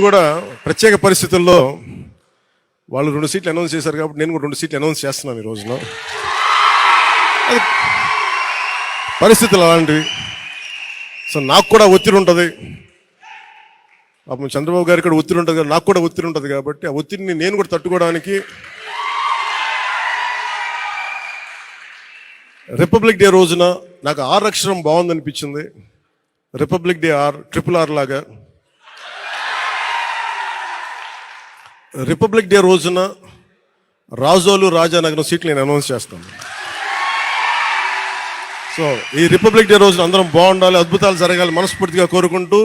కూడా ప్రత్యేక పరిస్థితుల్లో వాళ్ళు 2 సీట్లు అనౌన్స్ చేశారు కాబట్టి నేను కూడా 2 సీట్లు అనౌన్స్ చేస్తున్నాను ఈ రోజున. పరిస్థితులు అలాంటివి. సో నాకు కూడా ఒత్తిడి ఉంటుంది, పాపం చంద్రబాబు గారికి కూడా ఒత్తిడి ఉంటుంది, నాకు కూడా ఒత్తిడి ఉంటుంది. కాబట్టి ఆ ఒత్తిడిని నేను కూడా తట్టుకోవడానికి రిపబ్లిక్ డే రోజున నాకు ఆర్ అక్షరం బాగుందనిపించింది. రిపబ్లిక్ డే RRR లాగా రిపబ్లిక్ డే రోజున రాజోలు రాజానగరం సీట్లు నేను అనౌన్స్ చేస్తాను. సో ఈ రిపబ్లిక్ డే రోజున అందరం బాగుండాలి, అద్భుతాలు జరగాలి మనస్ఫూర్తిగా కోరుకుంటూ,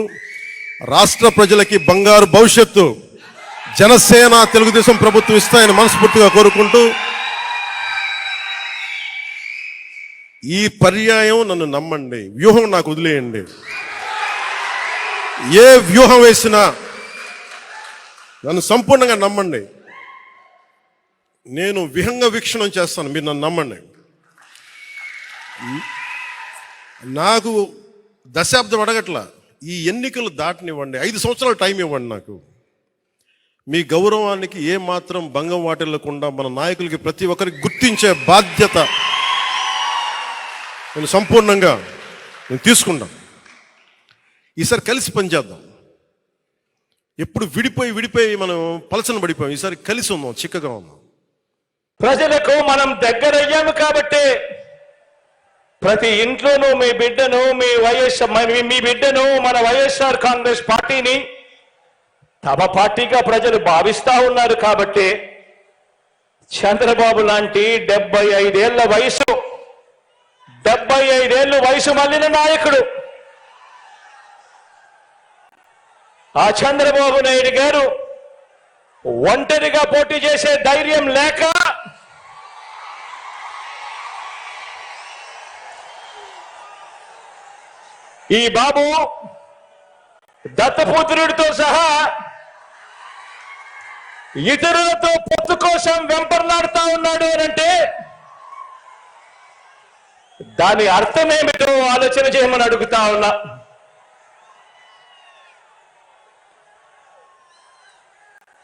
రాష్ట్ర ప్రజలకి బంగారు భవిష్యత్తు జనసేన తెలుగుదేశం ప్రభుత్వం ఇస్తాయని మనస్ఫూర్తిగా కోరుకుంటూ, ఈ పర్యాయం నన్ను నమ్మండి, వ్యూహం నాకు వదిలేయండి. ఏ వ్యూహం వేసినా నన్ను సంపూర్ణంగా నమ్మండి. నేను విహంగ వీక్షణం చేస్తాను, మీరు నన్ను నమ్మండి. నాకు దశాబ్దం అడగట్లా, ఈ ఎన్నికలు దాటనివ్వండి, 5 సంవత్సరాలు టైం ఇవ్వండి. నాకు మీ గౌరవానికి ఏ మాత్రం భంగం వాటిల్లకుండా మన నాయకులకి ప్రతి ఒక్కరికి గుర్తించే బాధ్యత నేను సంపూర్ణంగా తీసుకుంటాను. ఈసారి కలిసి పనిచేద్దాం. ఎప్పుడు విడిపోయి మనం పలచన పడిపోయాం. ఈసారి కలిసి ఉందాం, చిక్కగా ఉందాం. ప్రజలకు మనం దగ్గరయ్యాము కాబట్టి ప్రతి ఇంట్లోనూ మీ బిడ్డను మన వైఎస్ఆర్ కాంగ్రెస్ పార్టీని తమ పార్టీగా ప్రజలు భావిస్తా ఉన్నారు. కాబట్టి చంద్రబాబు లాంటి 75 ఏళ్ళ వయసు మళ్ళిన నాయకుడు ఆ చంద్రబాబు నాయుడు గారు ఒంటరిగా పోటీ చేసే ధైర్యం లేక ఈ బాబు దత్తపుత్రుడితో సహా ఇతరులతో పొత్తు కోసం వెంపర్లాడుతా ఉన్నాడు అంటే దాని అర్థం ఏమిటో ఆలోచన చేయమని అడుగుతా ఉన్నా.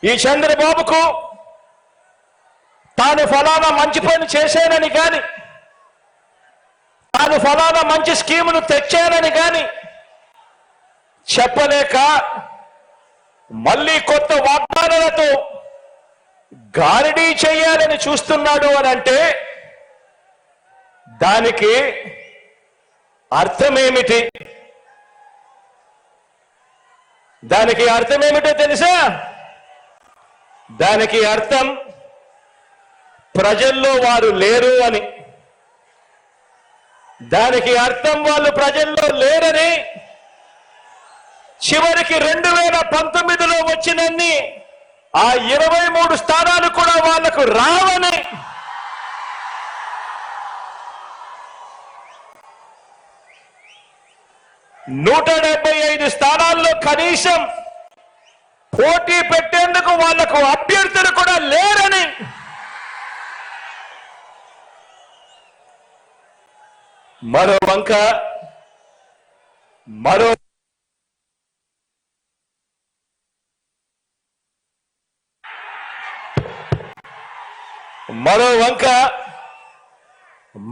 ఈ చంద్రబాబుకు తాను ఫలానా మంచి పని చేశానని కానీ, తాను ఫలానా మంచి స్కీమును తెచ్చానని కానీ చెప్పలేక మళ్ళీ కొత్త వాగ్దానాలతో గారడీ చేయాలని చూస్తున్నాడు అని అంటే దానికి అర్థమేమిటి? దానికి అర్థమేమిటో తెలుసా? దానికి అర్థం ప్రజల్లో వారు లేరు అని. దానికి అర్థం వాళ్ళు ప్రజల్లో లేరని, చివరికి 2019లో వచ్చినన్ని ఆ 23 స్థానాలు కూడా వాళ్లకు రావని. నూట 175 స్థానాల్లో కనీసం పోటీ పెట్టేందుకు వాళ్లకు అభ్యర్థులు కూడా లేరని. మరో వంక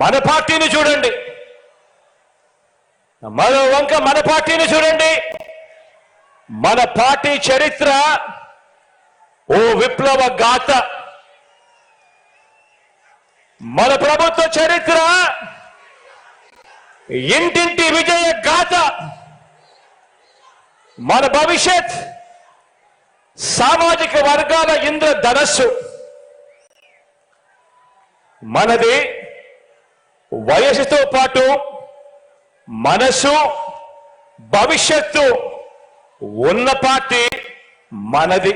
మన పార్టీని చూడండి. మన పార్టీ చరిత్ర ఓ విప్లవ గాథ. మన ప్రభుత్వ చరిత్ర ఇంటింటి విజయ గాథ. మన భవిష్యత్ సామాజిక వర్గాల ఇంద్రధనస్సు. మనది వయసుతో పాటు మనసు, భవిష్యత్తు ఉన్న పార్టీ మనది.